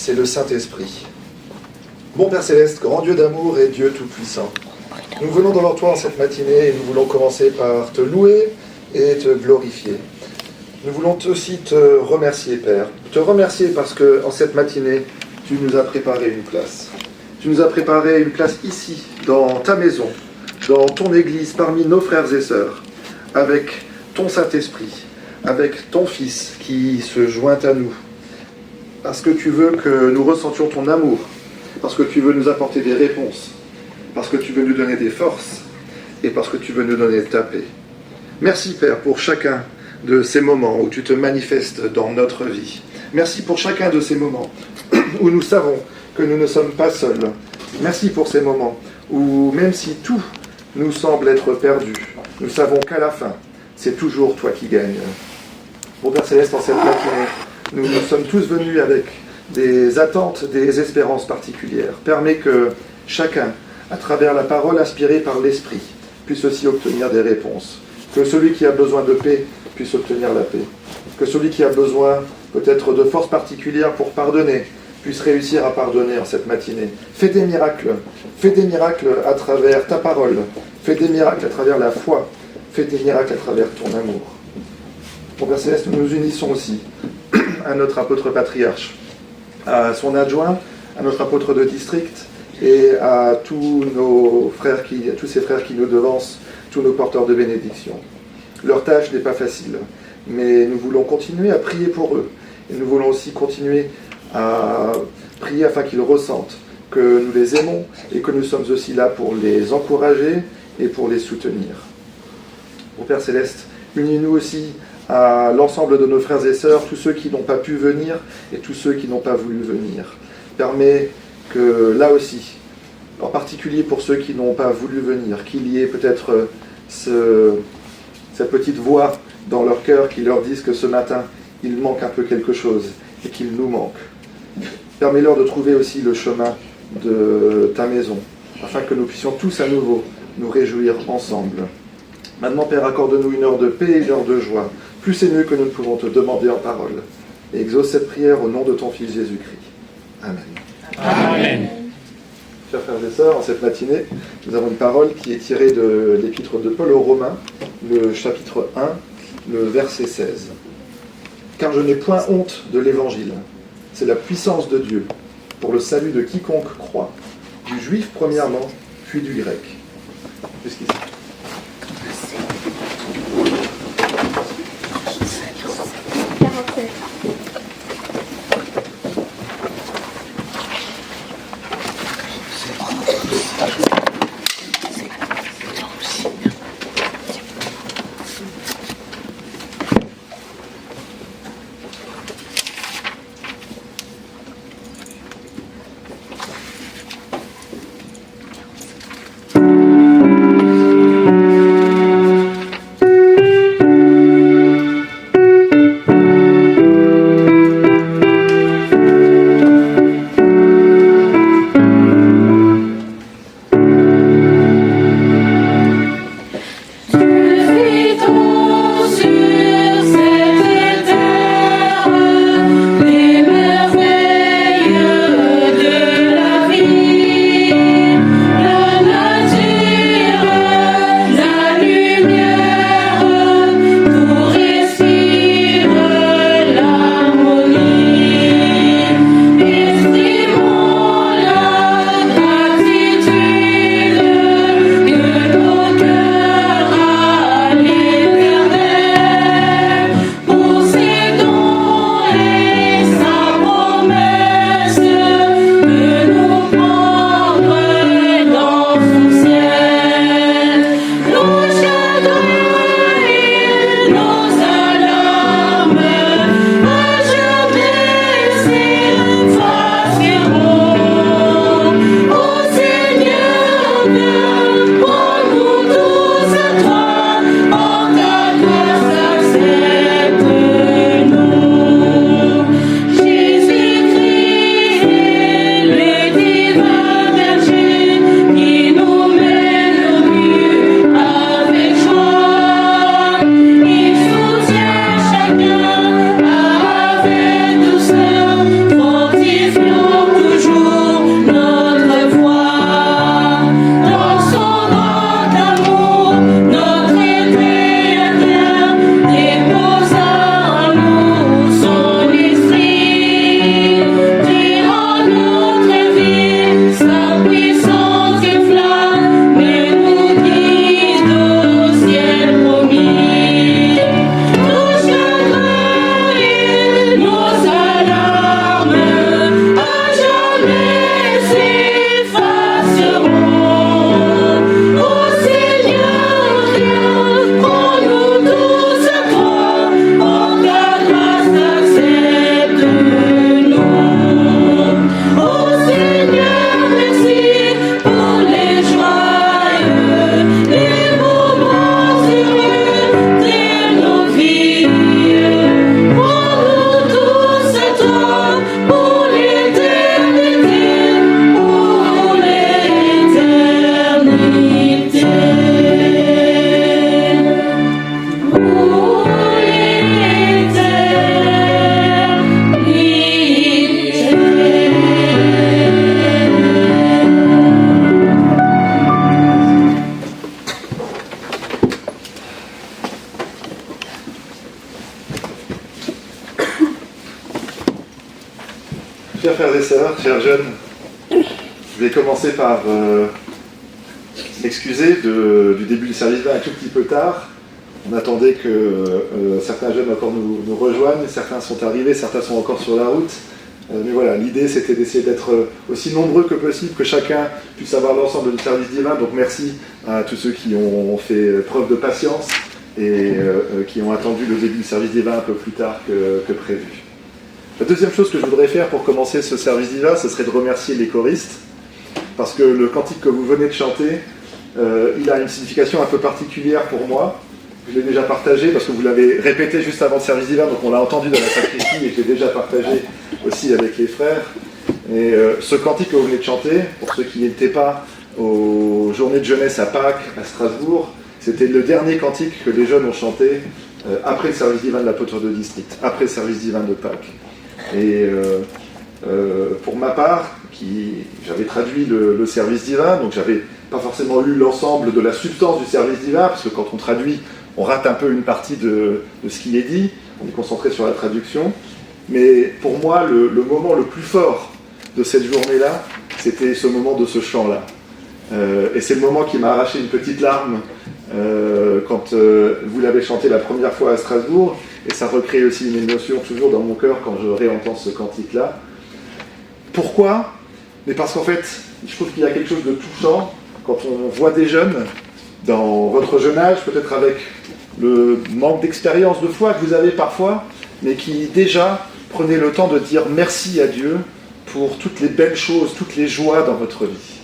c'est le Saint-Esprit. Bon Père Céleste, grand Dieu d'amour et Dieu Tout-Puissant, nous venons devant toi en cette matinée et nous voulons commencer par te louer et te glorifier. Nous voulons aussi te remercier, Père. Te remercier parce que en cette matinée, tu nous as préparé une place. Tu nous as préparé une place ici, dans ta maison, dans ton église, parmi nos frères et sœurs, avec ton Saint-Esprit, avec ton Fils qui se joint à nous. Parce que tu veux que nous ressentions ton amour, parce que tu veux nous apporter des réponses, parce que tu veux nous donner des forces, et parce que tu veux nous donner ta paix. Merci, Père, pour chacun de ces moments où tu te manifestes dans notre vie. Merci pour chacun de ces moments où nous savons que nous ne sommes pas seuls. Merci pour ces moments où, même si tout nous semble être perdu, nous savons qu'à la fin, c'est toujours toi qui gagnes. Mon Père Céleste, en cette matinée, nous sommes tous venus avec des attentes, des espérances particulières. Permets que chacun, à travers la parole inspirée par l'Esprit, puisse aussi obtenir des réponses. Que celui qui a besoin de paix puisse obtenir la paix. Que celui qui a besoin peut-être de force particulière pour pardonner puisse réussir à pardonner en cette matinée. Fais des miracles à travers ta parole. Fais des miracles à travers la foi. Fais des miracles à travers ton amour. Mon Père Céleste, nous nous unissons aussi à notre apôtre patriarche, à son adjoint, à notre apôtre de district et à tous ces frères qui nous devancent, tous nos porteurs de bénédiction. Leur tâche n'est pas facile, mais nous voulons continuer à prier pour eux. Et nous voulons aussi continuer à prier afin qu'ils ressentent que nous les aimons et que nous sommes aussi là pour les encourager et pour les soutenir. Mon Père Céleste, unis-nous aussi à l'ensemble de nos frères et sœurs, tous ceux qui n'ont pas pu venir et tous ceux qui n'ont pas voulu venir. Permets que là aussi, en particulier pour ceux qui n'ont pas voulu venir, qu'il y ait peut-être cette petite voix dans leur cœur qui leur dise que ce matin, il manque un peu quelque chose et qu'il nous manque. Permets-leur de trouver aussi le chemin de ta maison, afin que nous puissions tous à nouveau nous réjouir ensemble. Maintenant, Père, accorde-nous une heure de paix et une heure de joie, plus et mieux que nous ne pouvons te demander en parole. Et exauce cette prière au nom de ton Fils Jésus-Christ. Amen. Amen. Chers frères et sœurs, en cette matinée, nous avons une parole qui est tirée de l'épître de Paul aux Romains, le chapitre 1, le verset 16. « Car je n'ai point honte de l'Évangile. C'est la puissance de Dieu pour le salut de quiconque croit, du juif premièrement, puis du grec. » Jusqu'ici. chers jeunes, je vais commencer par m'excuser du début du service un tout petit peu tard. On attendait que certains jeunes encore nous rejoignent, certains sont arrivés, certains sont encore sur la route. Mais voilà, l'idée c'était d'essayer d'être aussi nombreux que possible, que chacun puisse avoir l'ensemble du service divin. Donc merci à tous ceux qui ont fait preuve de patience et qui ont attendu le début du service divin un peu plus tard que prévu. La deuxième chose que je voudrais faire pour commencer ce service divin, ce serait de remercier les choristes, parce que le cantique que vous venez de chanter, il a une signification un peu particulière pour moi. Je l'ai déjà partagé parce que vous l'avez répété juste avant le service divin, donc on l'a entendu dans la sacristie et je l'ai déjà partagé aussi avec les frères. Et ce cantique que vous venez de chanter, pour ceux qui n'étaient pas aux journées de jeunesse à Pâques, à Strasbourg, c'était le dernier cantique que les jeunes ont chanté après le service divin de l'apôtre de district, après le service divin de Pâques. Et pour ma part, j'avais traduit le service divin, donc j'avais pas forcément lu l'ensemble de la substance du service divin, parce que quand on traduit, on rate un peu une partie de ce qui est dit, on est concentré sur la traduction. Mais pour moi, le moment le plus fort de cette journée-là, c'était ce moment de ce chant-là. Et c'est le moment qui m'a arraché une petite larme quand vous l'avez chanté la première fois à Strasbourg, et ça recrée aussi une émotion toujours dans mon cœur quand je réentends ce cantique-là. Pourquoi ? Mais parce qu'en fait, je trouve qu'il y a quelque chose de touchant quand on voit des jeunes dans votre jeune âge, peut-être avec le manque d'expérience de foi que vous avez parfois, mais qui déjà prenaient le temps de dire merci à Dieu pour toutes les belles choses, toutes les joies dans votre vie.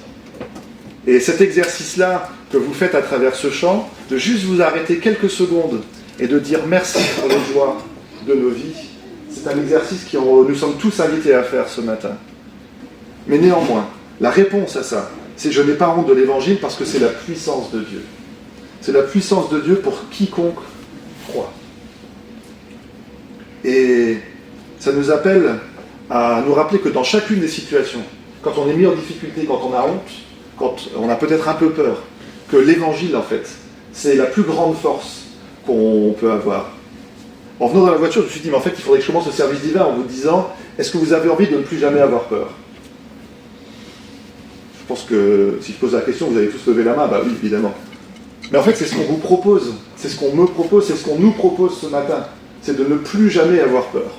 Et cet exercice-là que vous faites à travers ce chant, de juste vous arrêter quelques secondes et de dire merci pour les joies de nos vies, c'est un exercice que nous sommes tous invités à faire ce matin. Mais néanmoins, la réponse à ça, c'est je n'ai pas honte de l'évangile parce que c'est la puissance de Dieu. C'est la puissance de Dieu pour quiconque croit. Et ça nous appelle à nous rappeler que dans chacune des situations, quand on est mis en difficulté, quand on a honte, quand on a peut-être un peu peur, que l'évangile, en fait, c'est la plus grande force qu'on peut avoir. En venant dans la voiture, je me suis dit, mais en fait, il faudrait que je commence le service divin en vous disant, est-ce que vous avez envie de ne plus jamais avoir peur ? Je pense que si je pose la question, vous allez tous lever la main, bah oui, évidemment. Mais en fait, c'est ce qu'on vous propose, c'est ce qu'on me propose, c'est ce qu'on nous propose ce matin, c'est de ne plus jamais avoir peur.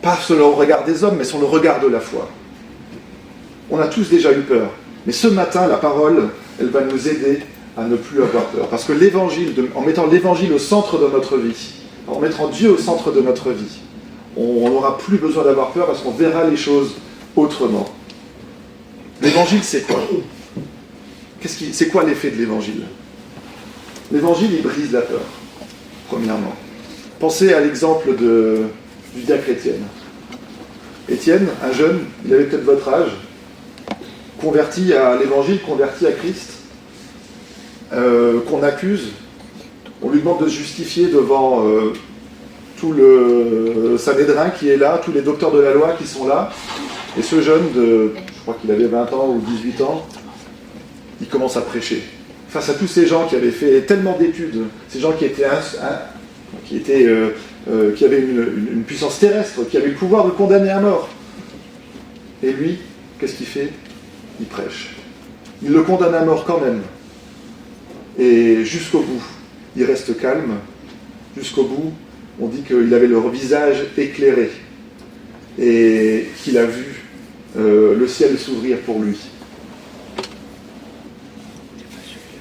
Pas sur le regard des hommes, mais sur le regard de la foi. On a tous déjà eu peur, mais ce matin, la parole, elle va nous aider à ne plus avoir peur. Parce que l'évangile, en mettant l'évangile au centre de notre vie, en mettant Dieu au centre de notre vie, on n'aura plus besoin d'avoir peur parce qu'on verra les choses autrement. L'évangile, c'est quoi ? C'est quoi l'effet de l'évangile ? L'évangile, il brise la peur, premièrement. Pensez à l'exemple du diacre Étienne. Étienne, un jeune, il avait peut-être votre âge, converti à l'évangile, converti à Christ, qu'on accuse, on lui demande de se justifier devant tout le Sanhédrin qui est là, tous les docteurs de la loi qui sont là, et ce jeune, je crois qu'il avait 20 ans ou 18 ans, il commence à prêcher. Face à tous ces gens qui avaient fait tellement d'études, ces gens qui avaient une puissance terrestre, qui avaient le pouvoir de condamner à mort. Et lui, qu'est-ce qu'il fait ? Il prêche. Il le condamne à mort quand même. Et jusqu'au bout, il reste calme. Jusqu'au bout, on dit qu'il avait le visage éclairé et qu'il a vu le ciel s'ouvrir pour lui.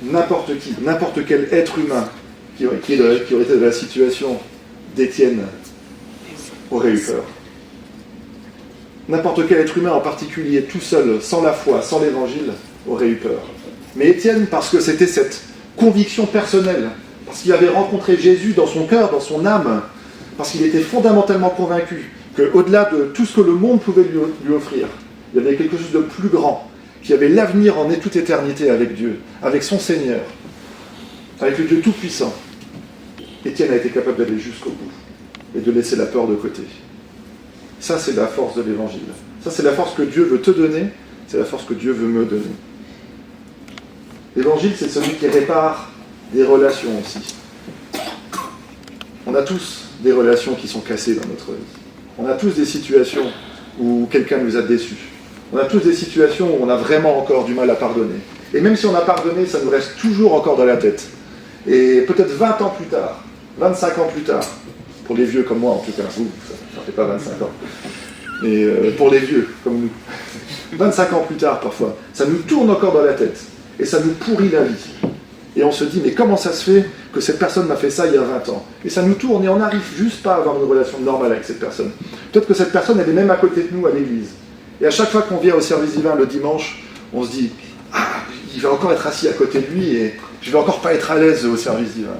N'importe qui, n'importe quel être humain qui aurait été dans la situation d'Étienne aurait eu peur. N'importe quel être humain en particulier, tout seul, sans la foi, sans l'évangile, aurait eu peur. Mais Étienne, parce que c'était cette conviction personnelle, parce qu'il avait rencontré Jésus dans son cœur, dans son âme, parce qu'il était fondamentalement convaincu qu'au-delà de tout ce que le monde pouvait lui offrir, il y avait quelque chose de plus grand, qui avait l'avenir en toute éternité avec Dieu, avec son Seigneur, avec le Dieu Tout-Puissant. Étienne a été capable d'aller jusqu'au bout et de laisser la peur de côté. Ça, c'est la force de l'Évangile. Ça, c'est la force que Dieu veut te donner, c'est la force que Dieu veut me donner. L'Évangile, c'est celui qui répare des relations aussi. On a tous des relations qui sont cassées dans notre vie. On a tous des situations où quelqu'un nous a déçus. On a tous des situations où on a vraiment encore du mal à pardonner. Et même si on a pardonné, ça nous reste toujours encore dans la tête. Et peut-être 20 ans plus tard, 25 ans plus tard, pour les vieux comme moi en tout cas, vous, ça ne fait pas 25 ans, mais pour les vieux comme nous, 25 ans plus tard parfois, ça nous tourne encore dans la tête. Et ça nous pourrit la vie. Et on se dit, mais comment ça se fait que cette personne m'a fait ça il y a 20 ans? Et ça nous tourne et on n'arrive juste pas à avoir une relation normale avec cette personne. Peut-être que cette personne, elle est même à côté de nous à l'église. Et à chaque fois qu'on vient au service divin le dimanche, on se dit, ah, il va encore être assis à côté de lui et je vais encore pas être à l'aise au service divin.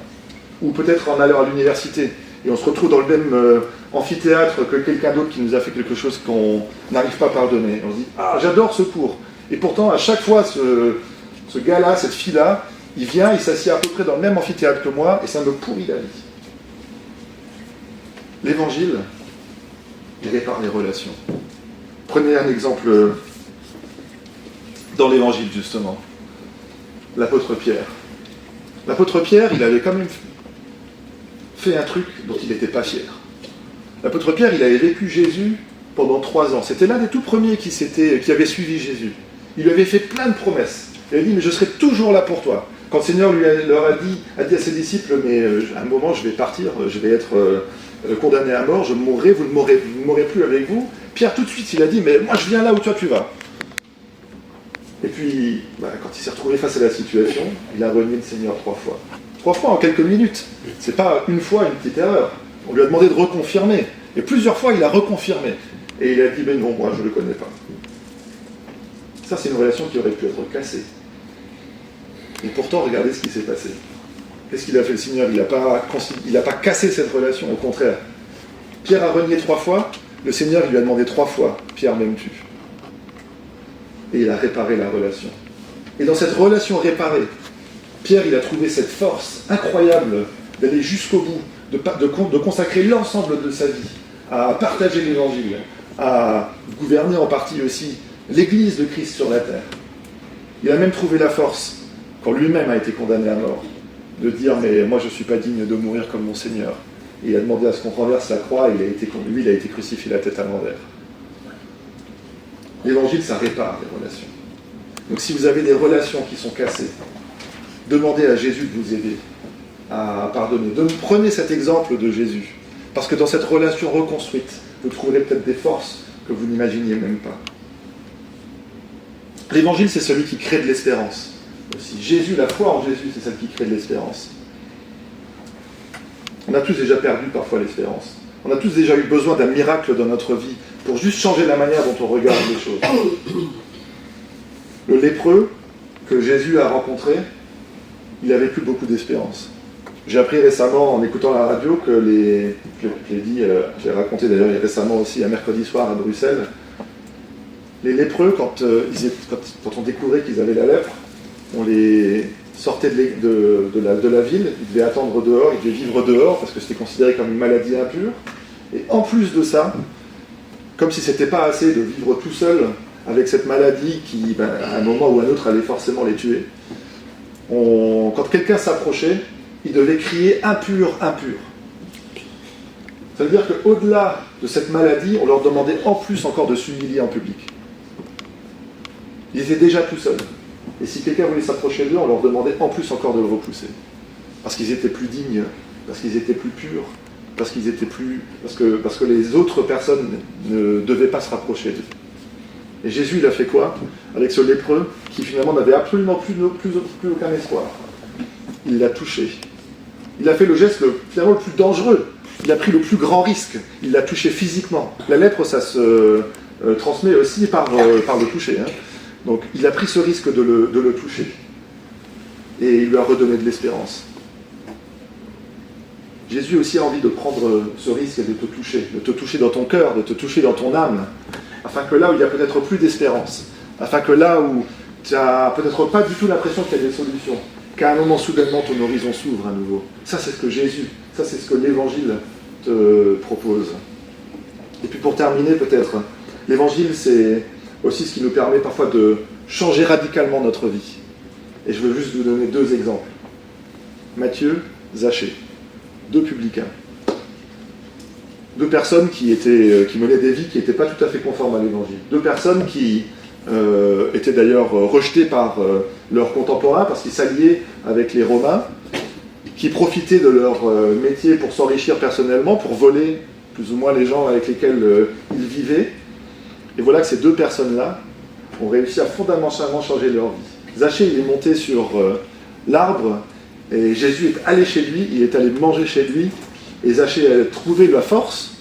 Ou peut-être en allant à l'université et on se retrouve dans le même amphithéâtre que quelqu'un d'autre qui nous a fait quelque chose qu'on n'arrive pas à pardonner. On se dit, ah, j'adore ce cours. Et pourtant, à chaque fois, ce gars-là, cette fille-là, il vient, il s'assied à peu près dans le même amphithéâtre que moi, et ça me pourrit la vie. L'évangile, il répare les relations. Prenez un exemple dans l'évangile, justement. L'apôtre Pierre. L'apôtre Pierre, il avait quand même fait un truc dont il n'était pas fier. L'apôtre Pierre, il avait vécu Jésus pendant 3 ans. C'était l'un des tout premiers qui avait suivi Jésus. Il lui avait fait plein de promesses. Il a dit, mais je serai toujours là pour toi. Quand le Seigneur leur a dit à ses disciples, mais à un moment je vais partir, je vais être condamné à mort, je mourrai, vous ne mourrez plus avec vous. Pierre tout de suite il a dit, mais moi je viens là où toi tu vas. Et puis, quand il s'est retrouvé face à la situation, il a renié le Seigneur 3 fois. 3 fois en quelques minutes. C'est pas une fois une petite erreur. On lui a demandé de reconfirmer. Et plusieurs fois il a reconfirmé. Et il a dit, mais non, moi je ne le connais pas. Ça c'est une relation qui aurait pu être cassée. Et pourtant, regardez ce qui s'est passé. Qu'est-ce qu'il a fait le Seigneur? Il n'a pas cassé cette relation, au contraire. Pierre a renié 3 fois, le Seigneur il lui a demandé 3 fois, Pierre m'aimes-tu? Et il a réparé la relation. Et dans cette relation réparée, Pierre il a trouvé cette force incroyable d'aller jusqu'au bout, de consacrer l'ensemble de sa vie à partager l'évangile, à gouverner en partie aussi l'Église de Christ sur la terre. Il a même trouvé la force, quand lui-même a été condamné à mort, de dire « mais moi je ne suis pas digne de mourir comme mon Seigneur ». Et il a demandé à ce qu'on renverse la croix, et lui il a été crucifié la tête à l'envers. L'évangile, ça répare les relations. Donc si vous avez des relations qui sont cassées, demandez à Jésus de vous aider à pardonner. Prenez cet exemple de Jésus, parce que dans cette relation reconstruite, vous trouverez peut-être des forces que vous n'imaginiez même pas. L'évangile, c'est celui qui crée de l'espérance. Aussi. Jésus, la foi en Jésus, c'est celle qui crée de l'espérance. On a tous déjà perdu parfois l'espérance. On a tous déjà eu besoin d'un miracle dans notre vie pour juste changer la manière dont on regarde les choses. Le lépreux que Jésus a rencontré, il n'avait plus beaucoup d'espérance. J'ai appris récemment en écoutant la radio que j'ai raconté d'ailleurs récemment aussi un mercredi soir à Bruxelles, les lépreux, quand on découvrait qu'ils avaient la lèpre, on les sortait de la ville, ils devaient attendre dehors, ils devaient vivre dehors parce que c'était considéré comme une maladie impure. Et en plus de ça, comme si c'était pas assez de vivre tout seul avec cette maladie qui, à un moment ou à un autre, allait forcément les tuer, quand quelqu'un s'approchait, il devait crier « impur, impur ». Ça veut dire qu'au-delà de cette maladie, on leur demandait en plus encore de s'humilier en public. Ils étaient déjà tout seuls. Et si quelqu'un voulait s'approcher d'eux, on leur demandait en plus encore de le repousser. Parce qu'ils étaient plus dignes, parce qu'ils étaient plus purs, parce que les autres personnes ne devaient pas se rapprocher d'eux. Et Jésus, il a fait quoi avec ce lépreux qui finalement n'avait absolument plus aucun espoir? Il l'a touché. Il a fait le geste finalement le plus dangereux. Il a pris le plus grand risque. Il l'a touché physiquement. La lèpre, ça se transmet aussi par le toucher. Hein. Donc il a pris ce risque de le toucher. Et il lui a redonné de l'espérance. Jésus aussi a envie de prendre ce risque et de te toucher dans ton cœur, de te toucher dans ton âme, afin que là où il n'y a peut-être plus d'espérance, afin que là où tu n'as peut-être pas du tout l'impression qu'il y a des solutions, qu'à un moment soudainement ton horizon s'ouvre à nouveau. Ça c'est ce que Jésus, ça c'est ce que l'Évangile te propose. Et puis pour terminer peut-être, l'Évangile c'est aussi ce qui nous permet parfois de changer radicalement notre vie. Et je veux juste vous donner 2 exemples. Matthieu, Zachée, 2 publicains. Deux personnes qui menaient des vies qui n'étaient pas tout à fait conformes à l'évangile. Deux personnes qui étaient d'ailleurs rejetées par leurs contemporains parce qu'ils s'alliaient avec les Romains, qui profitaient de leur métier pour s'enrichir personnellement, pour voler plus ou moins les gens avec lesquels ils vivaient. Et voilà que ces deux personnes-là ont réussi à fondamentalement changer leur vie. Zachée, il est monté sur l'arbre, et Jésus est allé chez lui, il est allé manger chez lui, et Zachée a trouvé la force,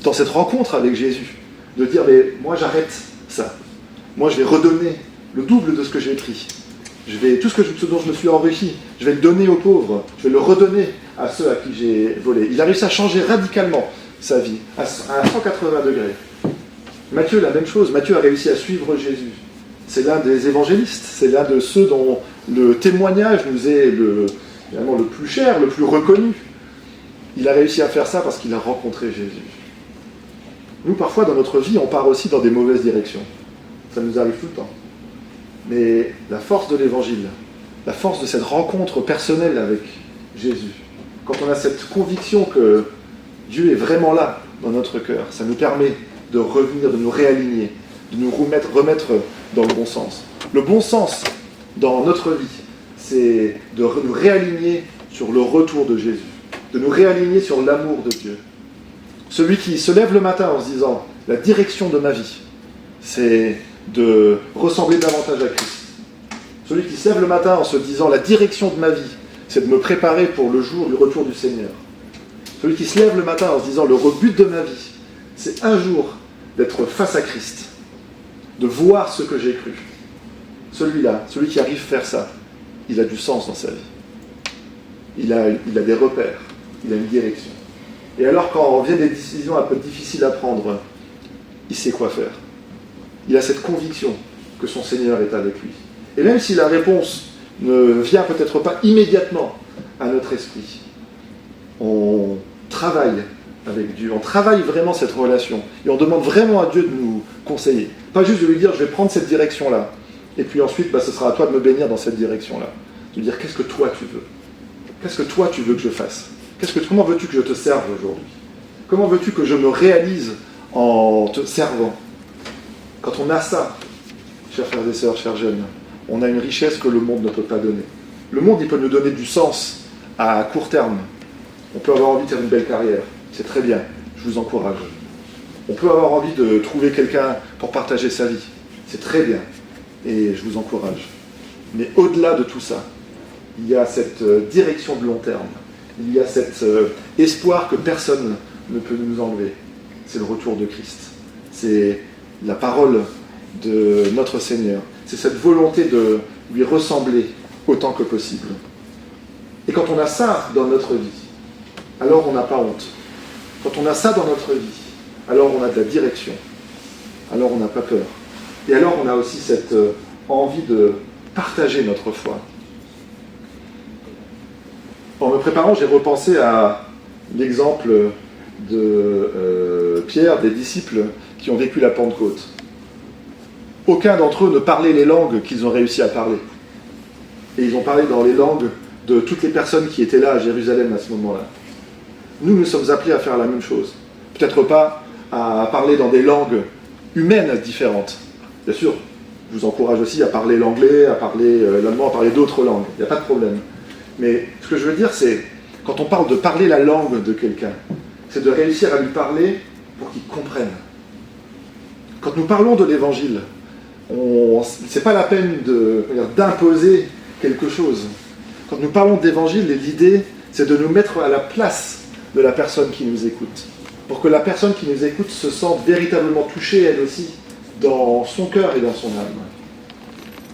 dans cette rencontre avec Jésus, de dire, mais moi j'arrête ça. Moi je vais redonner le double de ce que j'ai pris. Tout ce dont je me suis enrichi, je vais le donner aux pauvres, je vais le redonner à ceux à qui j'ai volé. Il a réussi à changer radicalement sa vie, à 180 degrés. Matthieu, la même chose. Matthieu a réussi à suivre Jésus. C'est l'un des évangélistes, c'est l'un de ceux dont le témoignage nous est finalement le plus cher, le plus reconnu. Il a réussi à faire ça parce qu'il a rencontré Jésus. Nous, parfois, dans notre vie, on part aussi dans des mauvaises directions. Ça nous arrive tout le temps. Mais la force de l'évangile, la force de cette rencontre personnelle avec Jésus, quand on a cette conviction que Dieu est vraiment là dans notre cœur, ça nous permet de revenir, de nous réaligner, de nous remettre dans le bon sens. Le bon sens dans notre vie, c'est de nous réaligner sur le retour de Jésus, de nous réaligner sur l'amour de Dieu. Celui qui se lève le matin en se disant « la direction de ma vie, c'est de ressembler davantage à Christ ». Celui qui se lève le matin en se disant « la direction de ma vie, c'est de me préparer pour le jour du retour du Seigneur ». Celui qui se lève le matin en se disant « le but de ma vie, c'est un jour d'être face à Christ, de voir ce que j'ai cru ». Celui-là, celui qui arrive à faire ça, il a du sens dans sa vie. Il a des repères, il a une direction. Et alors quand viennent des décisions un peu difficiles à prendre, il sait quoi faire. Il a cette conviction que son Seigneur est avec lui. Et même si la réponse ne vient peut-être pas immédiatement à notre esprit, on travaille avec Dieu, on travaille vraiment cette relation, et on demande vraiment à Dieu de nous conseiller. Pas juste de lui dire, je vais prendre cette direction-là, et puis ensuite, ce sera à toi de me bénir dans cette direction-là. De dire, qu'est-ce que toi tu veux ? Qu'est-ce que toi tu veux que je fasse ? Comment veux-tu que je te serve aujourd'hui ? Comment veux-tu que je me réalise en te servant ? Quand on a ça, chers frères et sœurs, chers jeunes, on a une richesse que le monde ne peut pas donner. Le monde, il peut nous donner du sens à court terme. On peut avoir envie de faire une belle carrière. C'est très bien, je vous encourage. On peut avoir envie de trouver quelqu'un pour partager sa vie. C'est très bien, et je vous encourage. Mais au-delà de tout ça, il y a cette direction de long terme. Il y a cet espoir que personne ne peut nous enlever. C'est le retour de Christ. C'est la parole de notre Seigneur. C'est cette volonté de lui ressembler autant que possible. Et quand on a ça dans notre vie, alors on n'a pas honte. Quand on a ça dans notre vie, alors on a de la direction. Alors on n'a pas peur. Et alors on a aussi cette envie de partager notre foi. En me préparant, j'ai repensé à l'exemple de Pierre, des disciples qui ont vécu la Pentecôte. Aucun d'entre eux ne parlait les langues qu'ils ont réussi à parler. Et ils ont parlé dans les langues de toutes les personnes qui étaient là à Jérusalem à ce moment-là. Nous sommes appelés à faire la même chose. Peut-être pas à parler dans des langues humaines différentes. Bien sûr, je vous encourage aussi à parler l'anglais, à parler l'allemand, à parler d'autres langues. Il n'y a pas de problème. Mais ce que je veux dire, c'est, quand on parle de parler la langue de quelqu'un, c'est de réussir à lui parler pour qu'il comprenne. Quand nous parlons de l'Évangile, c'est pas la peine d'imposer quelque chose. Quand nous parlons d'Évangile, l'idée, c'est de nous mettre à la place de la personne qui nous écoute. Pour que la personne qui nous écoute se sente véritablement touchée, elle aussi, dans son cœur et dans son âme.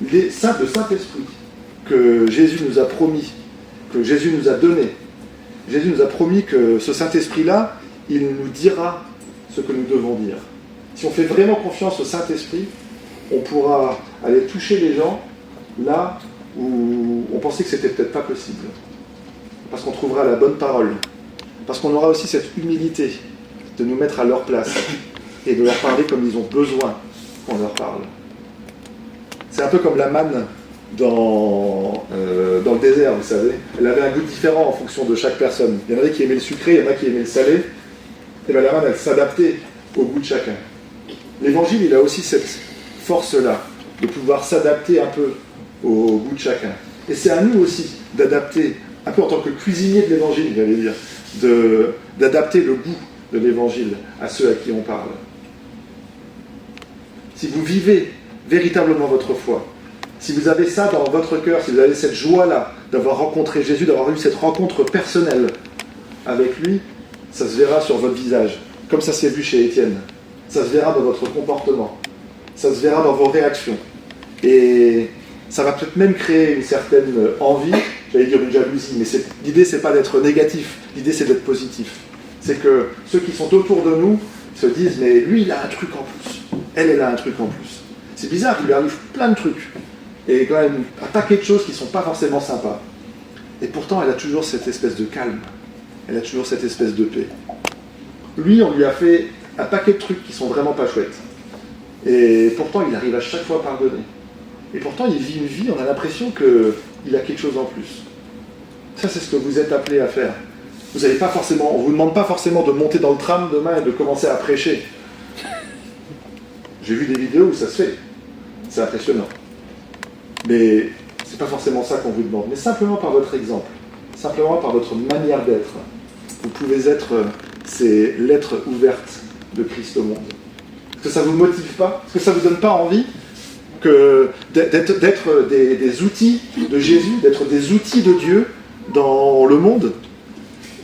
Le Saint-Esprit que Jésus nous a promis, que Jésus nous a donné. Jésus nous a promis que ce Saint-Esprit-là, il nous dira ce que nous devons dire. Si on fait vraiment confiance au Saint-Esprit, on pourra aller toucher les gens là où on pensait que c'était peut-être pas possible. Parce qu'on trouvera la bonne parole. Parce qu'on aura aussi cette humilité de nous mettre à leur place et de leur parler comme ils ont besoin qu'on leur parle. C'est un peu comme la manne dans le désert, vous savez. Elle avait un goût différent en fonction de chaque personne. Il y en avait qui aimaient le sucré, il y en a qui aimaient le salé. et bien la manne, elle s'adaptait au goût de chacun. L'évangile, il a aussi cette force-là, de pouvoir s'adapter un peu au goût de chacun. Et c'est à nous aussi d'adapter, un peu en tant que cuisinier de l'évangile, j'allais dire, d'adapter le goût de l'évangile à ceux à qui on parle. Si vous vivez véritablement votre foi, si vous avez ça dans votre cœur, si vous avez cette joie-là d'avoir rencontré Jésus, d'avoir eu cette rencontre personnelle avec lui, ça se verra sur votre visage, comme ça s'est vu chez Étienne. Ça se verra dans votre comportement, ça se verra dans vos réactions. Et ça va peut-être même créer une certaine envie, j'allais dire une jalousie, mais l'idée c'est pas d'être négatif, l'idée c'est d'être positif. C'est que ceux qui sont autour de nous se disent « mais lui il a un truc en plus, elle a un truc en plus ». C'est bizarre, il lui arrive plein de trucs, et quand même un paquet de choses qui ne sont pas forcément sympas. Et pourtant elle a toujours cette espèce de calme, elle a toujours cette espèce de paix. Lui, on lui a fait un paquet de trucs qui sont vraiment pas chouettes. Et pourtant il arrive à chaque fois à pardonner. Et pourtant il vit une vie, on a l'impression qu'il a quelque chose en plus. Ça c'est ce que vous êtes appelés à faire. Vous avez pas forcément, on ne vous demande pas forcément de monter dans le tram demain et de commencer à prêcher. J'ai vu des vidéos où ça se fait. C'est impressionnant. Mais c'est pas forcément ça qu'on vous demande. Mais simplement par votre exemple, simplement par votre manière d'être, vous pouvez être ces lettres ouvertes de Christ au monde. Est-ce que ça ne vous motive pas? Est-ce que ça ne vous donne pas envie d'être des outils de Jésus, d'être des outils de Dieu dans le monde?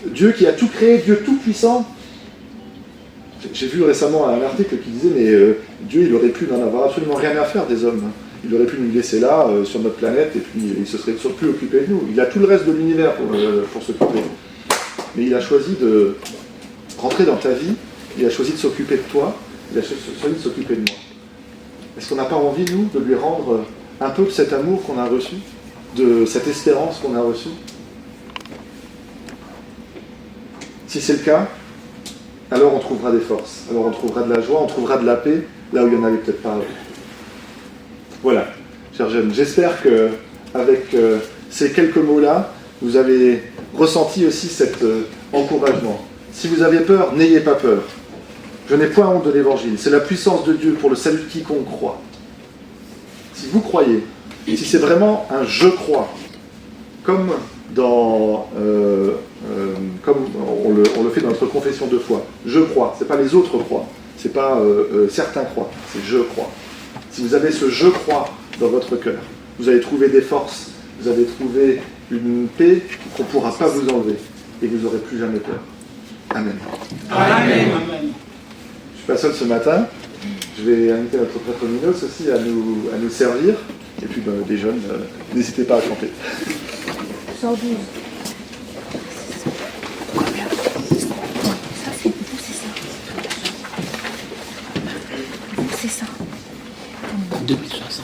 Dieu qui a tout créé, Dieu tout puissant. J'ai vu récemment un article qui disait mais Dieu il aurait pu n'en avoir absolument rien à faire des hommes. Il aurait pu nous laisser là sur notre planète et puis il ne se serait plus occupé de nous. Il a tout le reste de l'univers pour s'occuper. Mais il a choisi de rentrer dans ta vie, il a choisi de s'occuper de toi, il a choisi de s'occuper de moi. Est-ce qu'on n'a pas envie, nous, de lui rendre un peu de cet amour qu'on a reçu, de cette espérance qu'on a reçue? Si c'est le cas, alors on trouvera des forces, alors on trouvera de la joie, on trouvera de la paix, là où il n'y en avait peut-être pas avant. Voilà, chers jeunes, j'espère qu'avec ces quelques mots-là, vous avez ressenti aussi cet encouragement. Si vous avez peur, n'ayez pas peur. Je n'ai point honte de l'évangile, c'est la puissance de Dieu pour le salut de quiconque croit. Si vous croyez, si c'est vraiment un « je crois », comme comme on le fait dans notre confession de foi. Je crois, c'est pas les autres croient, c'est pas certains croient, c'est je crois. Si vous avez ce je crois dans votre cœur, vous allez trouver des forces, vous allez trouver une paix qu'on ne pourra pas vous enlever et vous n'aurez plus jamais peur. Amen. Amen. Je ne suis pas seul ce matin, je vais inviter notre prêtre Minos aussi à nous servir et puis des jeunes, n'hésitez pas à chanter. 112. Combien? Ça c'est vous, c'est ça. 2500.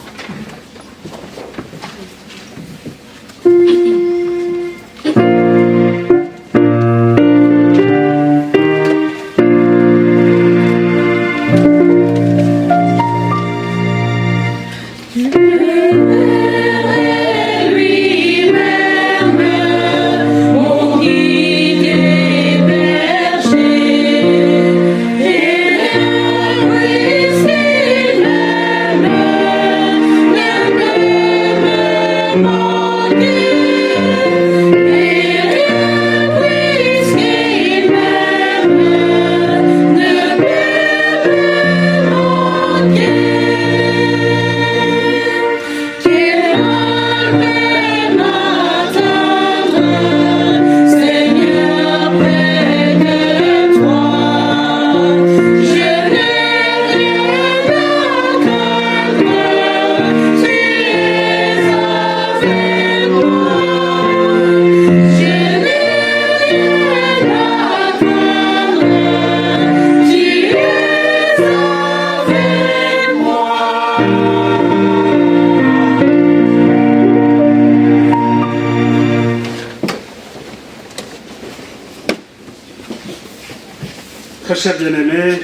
Très chers bien-aimés,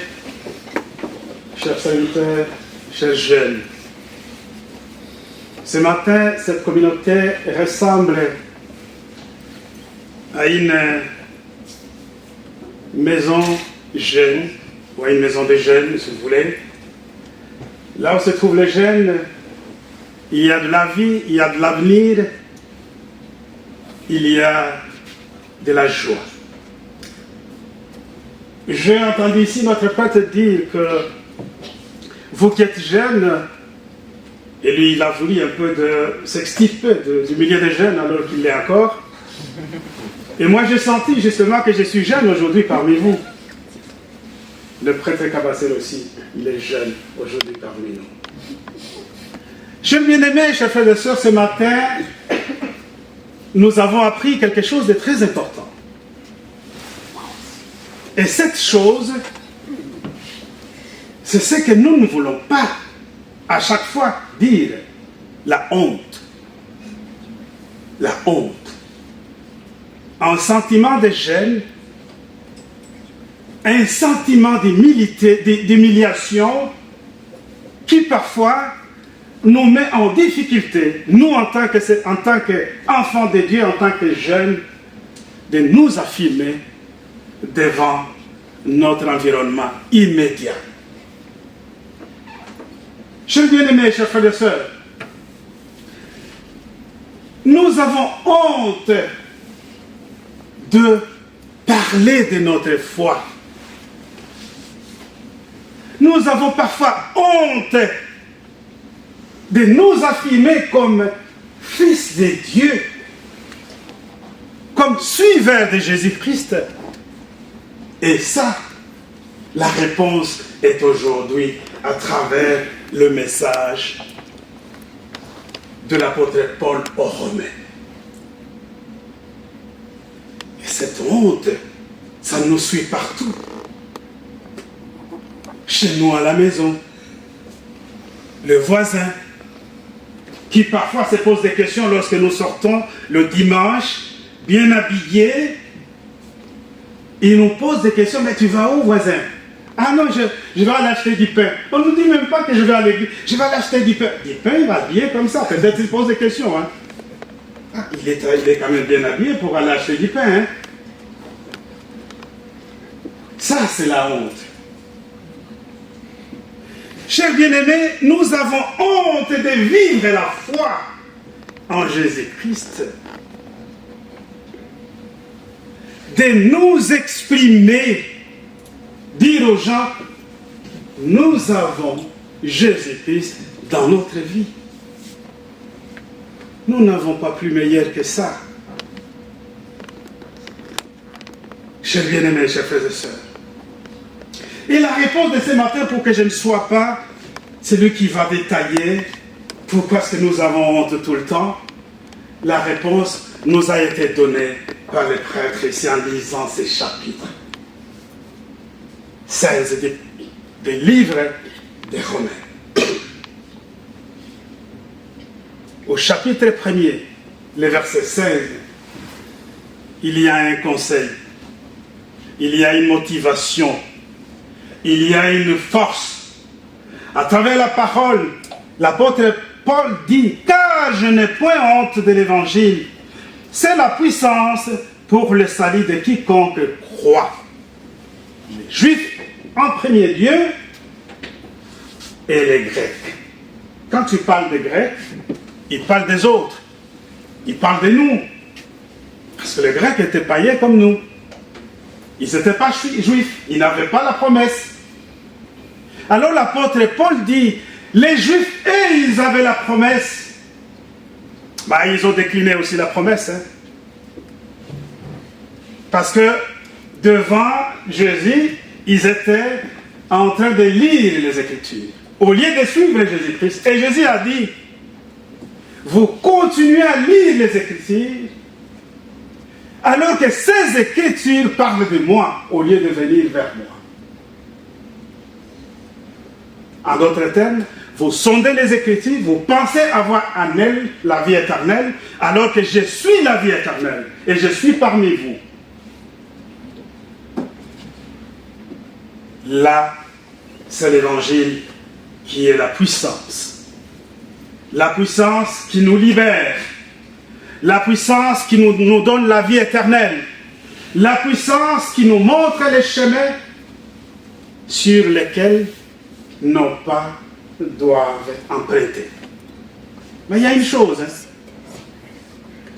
chers salutaires, chers jeunes, ce matin, cette communauté ressemble à une maison, jeunes, ou à une maison de jeunes, si vous voulez. Là où se trouvent les jeunes, il y a de la vie, il y a de l'avenir, il y a de la joie. J'ai entendu ici notre prêtre dire que vous qui êtes jeunes, et lui il a voulu un peu de s'extirper du milieu des jeunes alors qu'il l'est encore. Et moi j'ai senti justement que je suis jeune aujourd'hui parmi vous. Le prêtre Kabassel aussi, il est jeune aujourd'hui parmi nous. Chers bien-aimés, chers frères et sœurs, ce matin, nous avons appris quelque chose de très important. Et cette chose, c'est ce que nous ne voulons pas à chaque fois dire, la honte. La honte. Un sentiment de gêne, un sentiment d'humiliation qui parfois nous met en difficulté, nous en tant qu'enfants de Dieu, en tant que jeunes, de nous affirmer devant notre environnement immédiat. Chers bien-aimés, chers frères et sœurs, nous avons honte de parler de notre foi. Nous avons parfois honte de nous affirmer comme fils de Dieu, comme suiveurs de Jésus-Christ. Et ça, la réponse est aujourd'hui à travers le message de l'apôtre Paul aux Romains. Et cette honte, ça nous suit partout. Chez nous à la maison, le voisin, qui parfois se pose des questions lorsque nous sortons le dimanche, bien habillés, il nous pose des questions, mais tu vas où, voisin? Ah non, je vais aller acheter du pain. On ne nous dit même pas que je vais aller, je vais aller acheter du pain. Du pain, il va habiller comme ça, peut-être il pose des questions. Hein. Ah, il est quand même bien habillé pour aller acheter du pain. Hein. Ça, c'est la honte. Chers bien-aimés, nous avons honte de vivre la foi en Jésus-Christ. De nous exprimer, dire aux gens, nous avons Jésus-Christ dans notre vie. Nous n'avons pas plus meilleur que ça. Chers bien-aimés, chers frères et sœurs. Et la réponse de ce matin, pour que je ne sois pas celui qui va détailler pourquoi est-ce que nous avons honte tout le temps, la réponse nous a été donnée par les prêtres ici en lisant ces chapitres 16 des livres des Romains. Au chapitre 1er, le verset 16, il y a un conseil, il y a une motivation, il y a une force. À travers la parole, l'apôtre Paul dit « Car je n'ai point honte de l'évangile, c'est la puissance pour le salut de quiconque croit. » Les Juifs en premier lieu et les Grecs. Quand tu parles des Grecs, ils parlent des autres. Ils parlent de nous. Parce que les Grecs étaient païens comme nous. Ils n'étaient pas juifs. Ils n'avaient pas la promesse. Alors l'apôtre Paul dit, les Juifs, ils avaient la promesse. Ils ont décliné aussi la promesse. Hein. Parce que devant Jésus, ils étaient en train de lire les Écritures. Au lieu de suivre Jésus-Christ. Et Jésus a dit, vous continuez à lire les Écritures, alors que ces Écritures parlent de moi, au lieu de venir vers moi. En d'autres termes, vous sondez les Écritures, vous pensez avoir en elles la vie éternelle, alors que je suis la vie éternelle, et je suis parmi vous. Là, c'est l'Évangile qui est la puissance. La puissance qui nous libère. La puissance qui nous donne la vie éternelle. La puissance qui nous montre les chemins sur lesquels nos pas doivent emprunter. Mais il y a une chose.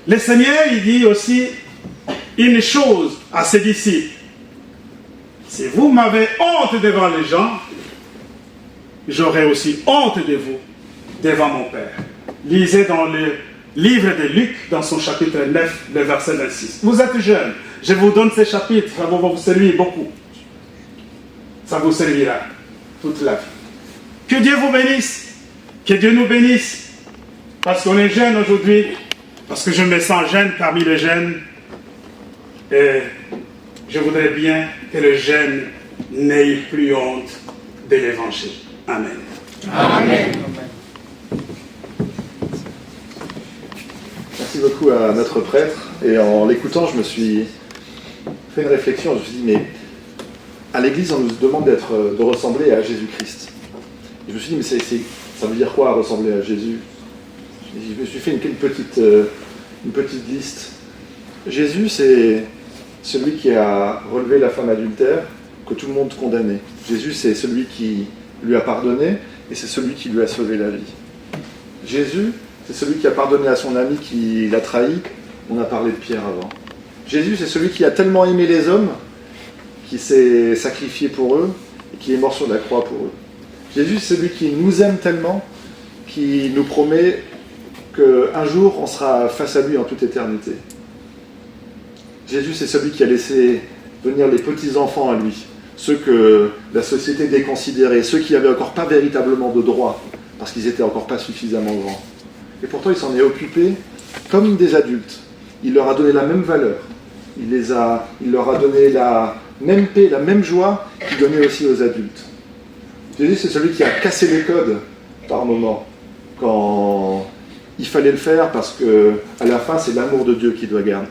Le Seigneur, il dit aussi une chose à ses disciples. Si vous m'avez honte devant les gens, j'aurai aussi honte de vous devant mon Père. Lisez dans le livre de Luc, dans son chapitre 9, le verset 26. Vous êtes jeunes, je vous donne ces chapitres, ça va vous servir beaucoup. Ça vous servira toute la vie. Que Dieu vous bénisse, que Dieu nous bénisse, parce qu'on est jeunes aujourd'hui, parce que je me sens jeune parmi les jeunes, et je voudrais bien que les jeunes n'aient plus honte de l'évangile. Amen. Amen. Merci beaucoup à notre prêtre. Et en l'écoutant, je me suis fait une réflexion. Je me suis dit, mais à l'église, on nous demande de ressembler à Jésus-Christ. Et je me suis dit, mais ça veut dire quoi ressembler à Jésus? Et je me suis fait une petite liste. Jésus, c'est celui qui a relevé la femme adultère que tout le monde condamnait. Jésus, c'est celui qui lui a pardonné et c'est celui qui lui a sauvé la vie. Jésus, c'est celui qui a pardonné à son ami qui l'a trahi. On a parlé de Pierre avant. Jésus, c'est celui qui a tellement aimé les hommes, qui s'est sacrifié pour eux et qui est mort sur la croix pour eux. Jésus, c'est celui qui nous aime tellement, qui nous promet qu'un jour, on sera face à lui en toute éternité. Jésus, c'est celui qui a laissé venir les petits-enfants à lui, ceux que la société déconsidérait, ceux qui n'avaient encore pas véritablement de droit, parce qu'ils n'étaient encore pas suffisamment grands. Et pourtant, il s'en est occupé comme des adultes. Il leur a donné la même valeur. Il leur a donné la même paix, la même joie qu'il donnait aussi aux adultes. Jésus, c'est celui qui a cassé les codes par moments, quand il fallait le faire, parce qu'à la fin, c'est l'amour de Dieu qui doit gagner.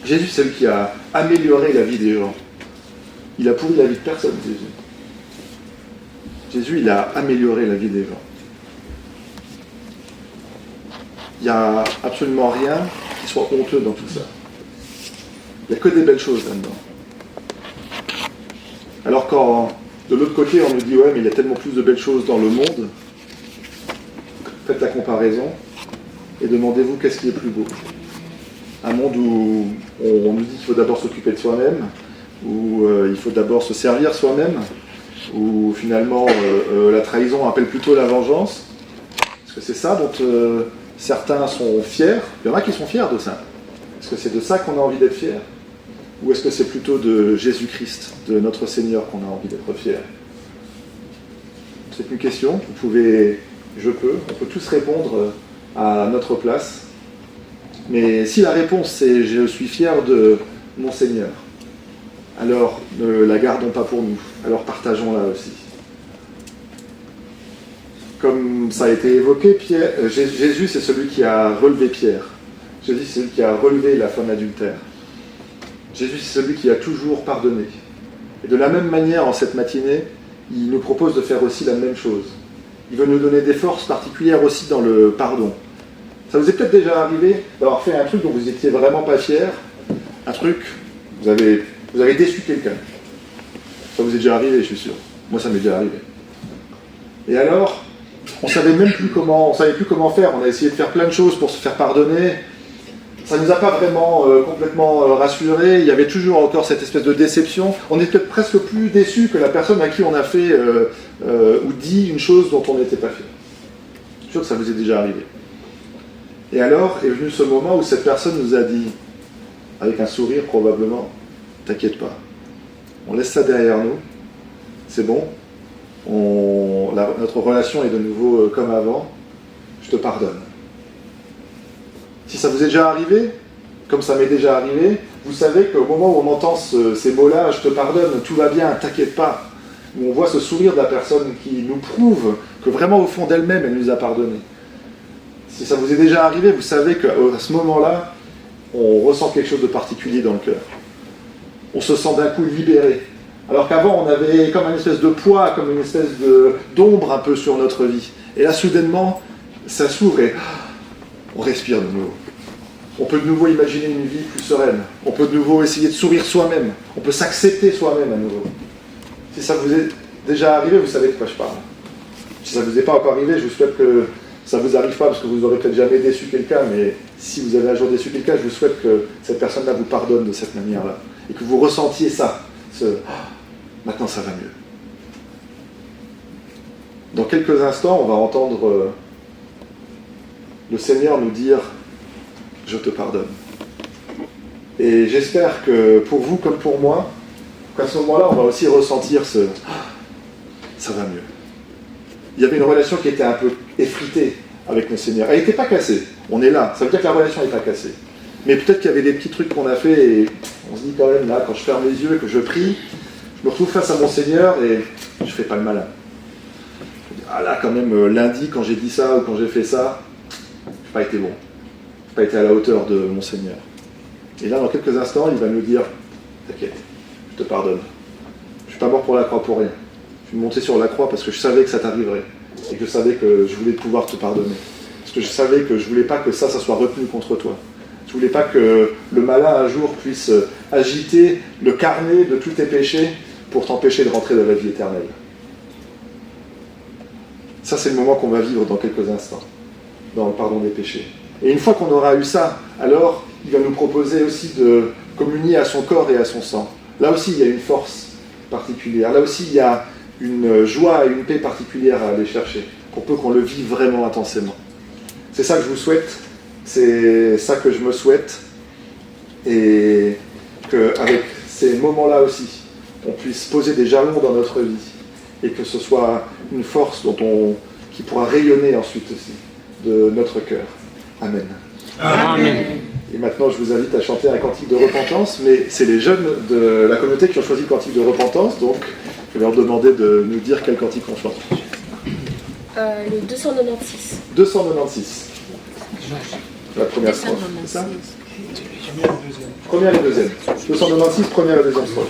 Jésus, c'est celui qui a amélioré la vie des gens. Il a pourri la vie de personne, Jésus. Jésus, il a amélioré la vie des gens. Il n'y a absolument rien qui soit honteux dans tout ça. Il n'y a que des belles choses là-dedans. Alors quand, de l'autre côté, on nous dit « Ouais, mais il y a tellement plus de belles choses dans le monde », faites la comparaison et demandez-vous qu'est-ce qui est plus beau. Un monde où on nous dit qu'il faut d'abord s'occuper de soi-même, où il faut d'abord se servir soi-même, où finalement la trahison appelle plutôt la vengeance. Est-ce que c'est ça dont certains sont fiers? Il y en a qui sont fiers de ça. Est-ce que c'est de ça qu'on a envie d'être fier? Ou est-ce que c'est plutôt de Jésus-Christ, de notre Seigneur, qu'on a envie d'être fier? C'est une question, on peut tous répondre à notre place. Mais si la réponse c'est « je suis fier de mon Seigneur », alors ne la gardons pas pour nous, alors partageons-la aussi. Comme ça a été évoqué, Jésus c'est celui qui a relevé Pierre. Jésus c'est celui qui a relevé la femme adultère. Jésus c'est celui qui a toujours pardonné. Et de la même manière, en cette matinée, il nous propose de faire aussi la même chose. Il veut nous donner des forces particulières aussi dans le pardon. Ça vous est peut-être déjà arrivé d'avoir fait un truc dont vous n'étiez vraiment pas fier, un truc, vous avez déçu quelqu'un. Ça vous est déjà arrivé, je suis sûr. Moi, ça m'est déjà arrivé. Et alors, on savait plus comment faire. On a essayé de faire plein de choses pour se faire pardonner. Ça ne nous a pas vraiment complètement rassurés. Il y avait toujours encore cette espèce de déception. On était peut-être presque plus déçus que la personne à qui on a fait ou dit une chose dont on n'était pas fier. Je suis sûr que ça vous est déjà arrivé. Et alors est venu ce moment où cette personne nous a dit, avec un sourire probablement, « T'inquiète pas, on laisse ça derrière nous, c'est bon, notre relation est de nouveau comme avant, je te pardonne. » Si ça vous est déjà arrivé, comme ça m'est déjà arrivé, vous savez qu'au moment où on entend ces mots-là, « je te pardonne, tout va bien, t'inquiète pas », où on voit ce sourire de la personne qui nous prouve que vraiment au fond d'elle-même, elle nous a pardonné. Si ça vous est déjà arrivé, vous savez qu'à ce moment-là, on ressent quelque chose de particulier dans le cœur. On se sent d'un coup libéré. Alors qu'avant, on avait comme une espèce de poids, comme une espèce d'ombre un peu sur notre vie. Et là, soudainement, ça s'ouvre et on respire de nouveau. On peut de nouveau imaginer une vie plus sereine. On peut de nouveau essayer de sourire soi-même. On peut s'accepter soi-même à nouveau. Si ça vous est déjà arrivé, vous savez de quoi je parle. Si ça ne vous est pas encore arrivé, je vous souhaite que ça ne vous arrive pas parce que vous n'aurez peut-être jamais déçu quelqu'un, mais si vous avez un jour déçu quelqu'un, je vous souhaite que cette personne-là vous pardonne de cette manière-là. Et que vous ressentiez ça. Maintenant ça va mieux. Dans quelques instants, on va entendre le Seigneur nous dire « Je te pardonne ». Et j'espère que pour vous comme pour moi, qu'à ce moment-là, on va aussi ressentir ce « ça va mieux ». Il y avait une relation qui était un peu effritée avec le Seigneur. Elle n'était pas cassée. On est là. Ça veut dire que la relation n'est pas cassée. Mais peut-être qu'il y avait des petits trucs qu'on a fait et on se dit quand même, là, quand je ferme les yeux et que je prie, je me retrouve face à mon Seigneur et je ne fais pas le malin. Ah là, quand même, lundi, quand j'ai dit ça ou quand j'ai fait ça, je n'ai pas été bon. Je n'ai pas été à la hauteur de mon Seigneur. Et là, dans quelques instants, il va nous dire, t'inquiète, je te pardonne. Je ne suis pas mort pour la croix pour rien. Je suis monté sur la croix parce que je savais que ça t'arriverait. Et que je savais que je voulais pouvoir te pardonner. Parce que je savais que je ne voulais pas que ça soit retenu contre toi. Je ne voulais pas que le malin un jour puisse agiter le carnet de tous tes péchés pour t'empêcher de rentrer dans la vie éternelle. Ça, c'est le moment qu'on va vivre dans quelques instants, dans le pardon des péchés. Et une fois qu'on aura eu ça, alors il va nous proposer aussi de communier à son corps et à son sang. Là aussi, il y a une force particulière. Là aussi, il y a une joie et une paix particulière à aller chercher, pour peu qu'on le vive vraiment intensément. C'est ça que je vous souhaite, c'est ça que je me souhaite, et qu'avec ces moments-là aussi, on puisse poser des jalons dans notre vie, et que ce soit une force qui pourra rayonner ensuite aussi de notre cœur. Amen. Amen. Et maintenant, je vous invite à chanter un cantique de repentance, mais c'est les jeunes de la communauté qui ont choisi le cantique de repentance, donc je vais leur demander de nous dire quel cantique on chante. Le 296. 296. La première strophe, c'est ça ? Première et deuxième. 296, première et deuxième strophe.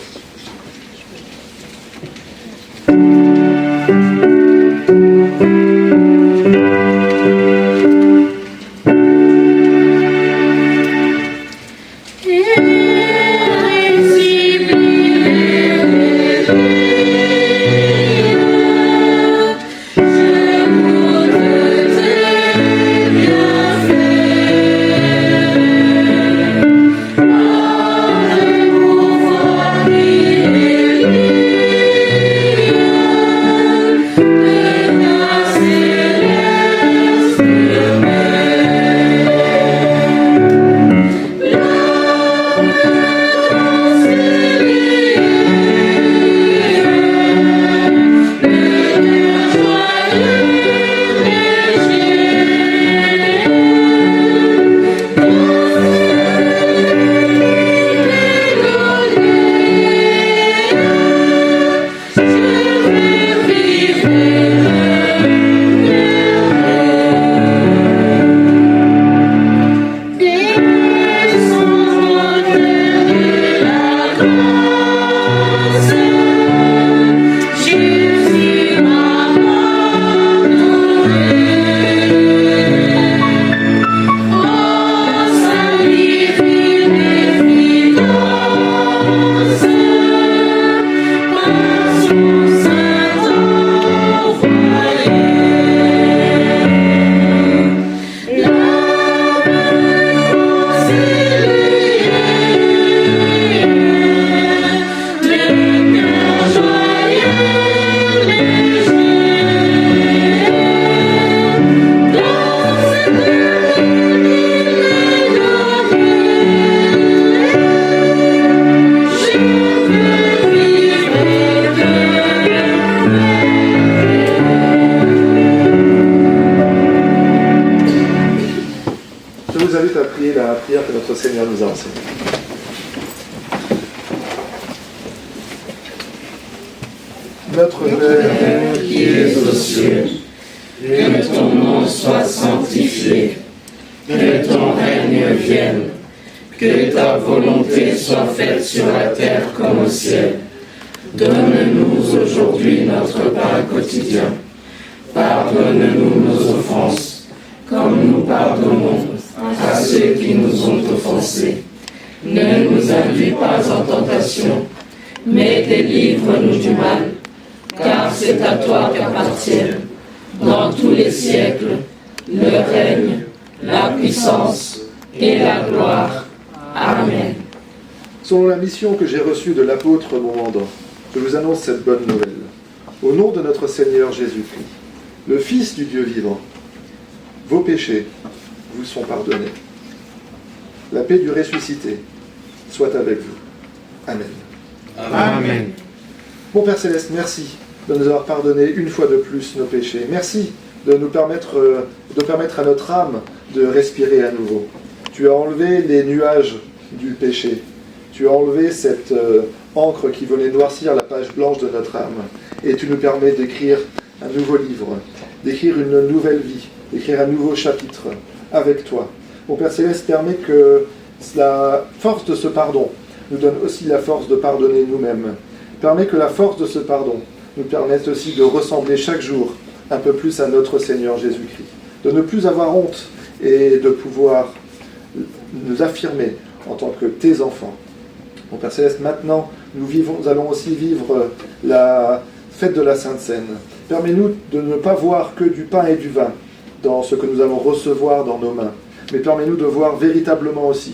Seigneur nous a enseigné. Notre Père qui es aux cieux, que ton nom soit sanctifié, que ton règne vienne, que ta volonté soit faite sur la terre comme au ciel. Donne-nous aujourd'hui notre pain quotidien. Pardonne-nous nos offenses, comme nous pardonnons à ceux qui nous ont offensés. Ne nous induis pas en tentation, mais délivre-nous du mal, car c'est à toi qu'appartiennent, dans tous les siècles, le règne, la puissance et la gloire. Amen. Selon la mission que j'ai reçue de l'apôtre mon mandant, je vous annonce cette bonne nouvelle. Au nom de notre Seigneur Jésus-Christ, le Fils du Dieu vivant, vos péchés vous sont pardonnés. La paix du ressuscité soit avec vous. Amen. Amen. Mon Père Céleste, merci de nous avoir pardonné une fois de plus nos péchés. Merci de nous permettre à notre âme de respirer à nouveau. Tu as enlevé les nuages du péché. Tu as enlevé cette encre qui venait noircir la page blanche de notre âme. Et tu nous permets d'écrire un nouveau livre, d'écrire une nouvelle vie, d'écrire un nouveau chapitre avec toi. Mon Père Céleste, permet que la force de ce pardon nous donne aussi la force de pardonner nous-mêmes. Permet que la force de ce pardon nous permette aussi de ressembler chaque jour un peu plus à notre Seigneur Jésus-Christ. De ne plus avoir honte et de pouvoir nous affirmer en tant que tes enfants. Mon Père Céleste, maintenant, nous allons aussi vivre la fête de la Sainte Seine. Permets-nous de ne pas voir que du pain et du vin dans ce que nous allons recevoir dans nos mains, mais permets-nous de voir véritablement aussi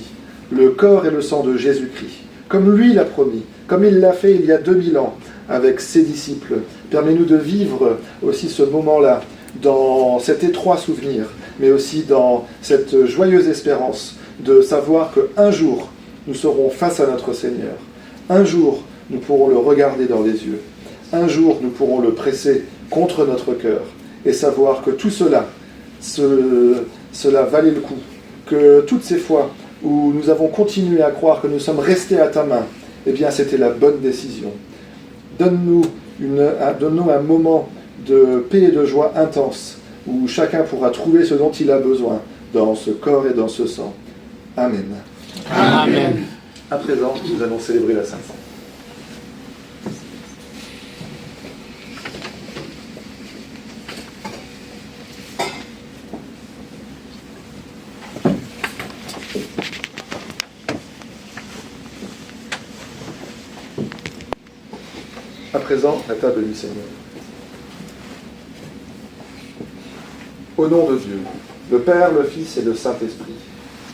le corps et le sang de Jésus-Christ, comme lui l'a promis, comme il l'a fait il y a 2000 ans avec ses disciples. Permets-nous de vivre aussi ce moment-là dans cet étroit souvenir, mais aussi dans cette joyeuse espérance de savoir qu'un jour, nous serons face à notre Seigneur. Un jour, nous pourrons le regarder dans les yeux. Un jour, nous pourrons le presser contre notre cœur et savoir que tout cela valait le coup. Que toutes ces fois où nous avons continué à croire que nous sommes restés à ta main, eh bien, c'était la bonne décision. Donne-nous un moment de paix et de joie intense où chacun pourra trouver ce dont il a besoin dans ce corps et dans ce sang. Amen. Amen. À présent, nous allons célébrer la Sainte Seine. À présent, la table du Seigneur. Au nom de Dieu, le Père, le Fils et le Saint-Esprit,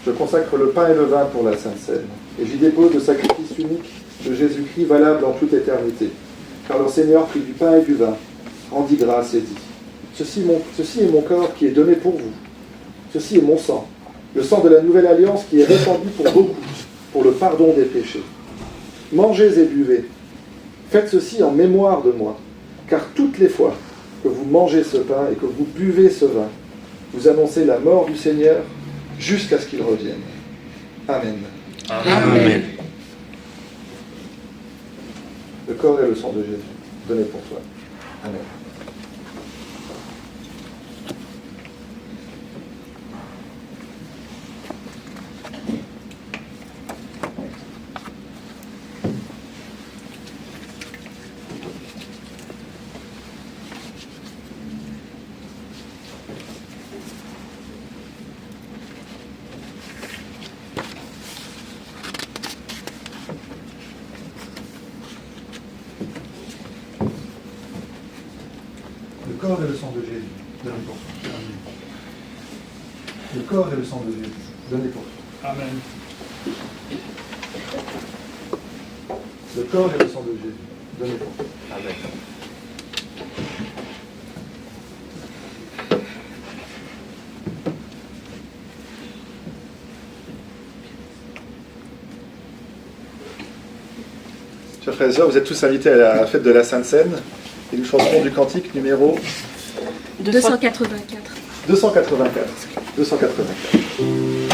je consacre le pain et le vin pour la Sainte Seine, et j'y dépose le sacrifice unique de Jésus-Christ valable en toute éternité. Car le Seigneur prit du pain et du vin, rendit grâce et dit : Ceci est mon corps qui est donné pour vous. Ceci est mon sang, le sang de la nouvelle alliance qui est répandu pour beaucoup, pour le pardon des péchés. Mangez et buvez. Faites ceci en mémoire de moi, car toutes les fois que vous mangez ce pain et que vous buvez ce vin, vous annoncez la mort du Seigneur jusqu'à ce qu'il revienne. Amen. Amen. Le corps et le sang de Jésus, donnés pour toi. Amen. Le corps et le sang de Jésus, donnés pour toi. Amen. Le corps et le sang de Jésus, donnés pour toi. Amen. Le corps et le sang de Jésus, donnés pour toi. Amen. Chers frères et sœurs, vous êtes tous invités à la fête de la Sainte Seine et nous chanterons du cantique numéro 284. 284. 284. Amen.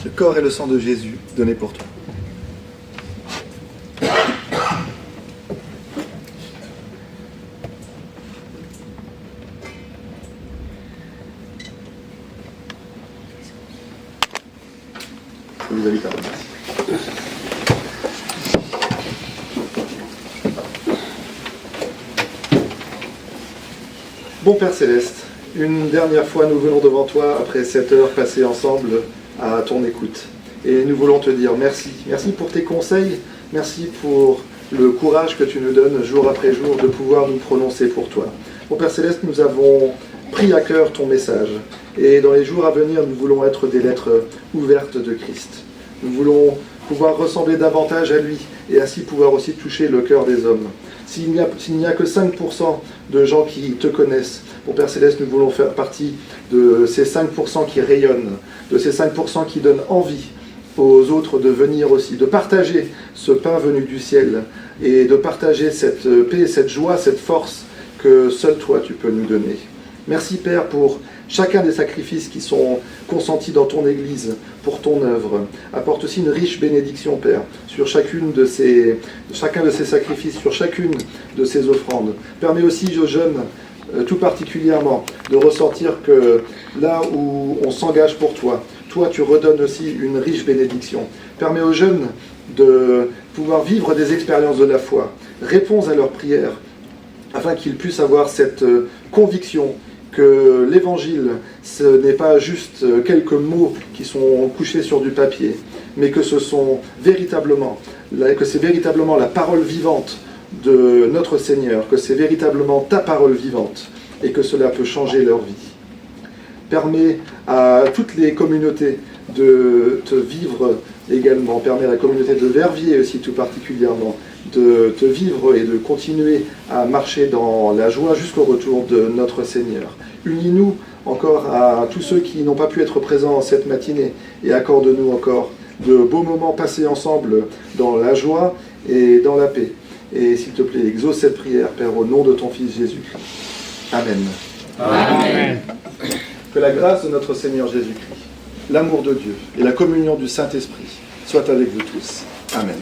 Le corps et le sang de Jésus donnés pour toi. Vous avez parlé. Bon Père Céleste, une dernière fois nous venons devant toi après cette heure passée ensemble à ton écoute. Et nous voulons te dire merci. Merci pour tes conseils, merci pour le courage que tu nous donnes jour après jour de pouvoir nous prononcer pour toi. Bon Père Céleste, nous avons pris à cœur ton message. Et dans les jours à venir, nous voulons être des lettres ouvertes de Christ. Nous voulons pouvoir ressembler davantage à lui et ainsi pouvoir aussi toucher le cœur des hommes. S'il n'y a que 5% de gens qui te connaissent, mon Père Céleste, nous voulons faire partie de ces 5% qui rayonnent, de ces 5% qui donnent envie aux autres de venir aussi, de partager ce pain venu du ciel et de partager cette paix, cette joie, cette force que seul toi tu peux nous donner. Merci Père pour chacun des sacrifices qui sont consentis dans ton Église pour ton œuvre. Apporte aussi une riche bénédiction, Père, sur chacun de ces sacrifices, sur chacune de ces offrandes. Permets aussi aux jeunes, tout particulièrement, de ressentir que là où on s'engage pour toi, toi tu redonnes aussi une riche bénédiction. Permets aux jeunes de pouvoir vivre des expériences de la foi. Réponds à leurs prières, afin qu'ils puissent avoir cette conviction que l'évangile, ce n'est pas juste quelques mots qui sont couchés sur du papier, mais que ce sont véritablement, que c'est véritablement la parole vivante de notre Seigneur, que c'est véritablement ta parole vivante, et que cela peut changer leur vie. Permets à toutes les communautés de te vivre également, permets à la communauté de Verviers aussi tout particulièrement, de te vivre et de continuer à marcher dans la joie jusqu'au retour de notre Seigneur. Unis-nous encore à tous ceux qui n'ont pas pu être présents cette matinée et accorde-nous encore de beaux moments passés ensemble dans la joie et dans la paix. Et s'il te plaît, exauce cette prière, Père, au nom de ton Fils Jésus-Christ. Amen. Amen. Que la grâce de notre Seigneur Jésus-Christ, l'amour de Dieu et la communion du Saint-Esprit soient avec vous tous. Amen.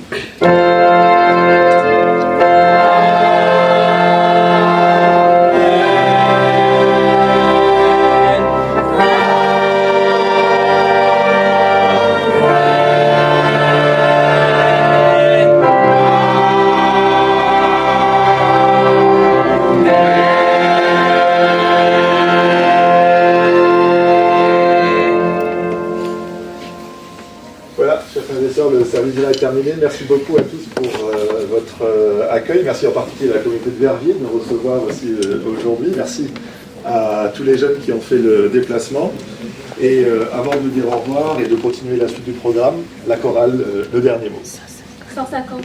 Le service est terminé. Merci beaucoup à tous pour votre accueil. Merci en particulier à la communauté de Verviers de nous recevoir aussi aujourd'hui. Merci à tous les jeunes qui ont fait le déplacement. Et avant de dire au revoir et de continuer la suite du programme, la chorale, le dernier mot. 150.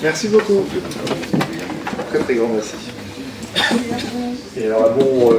Merci beaucoup. Très très grand merci. Et alors, bon.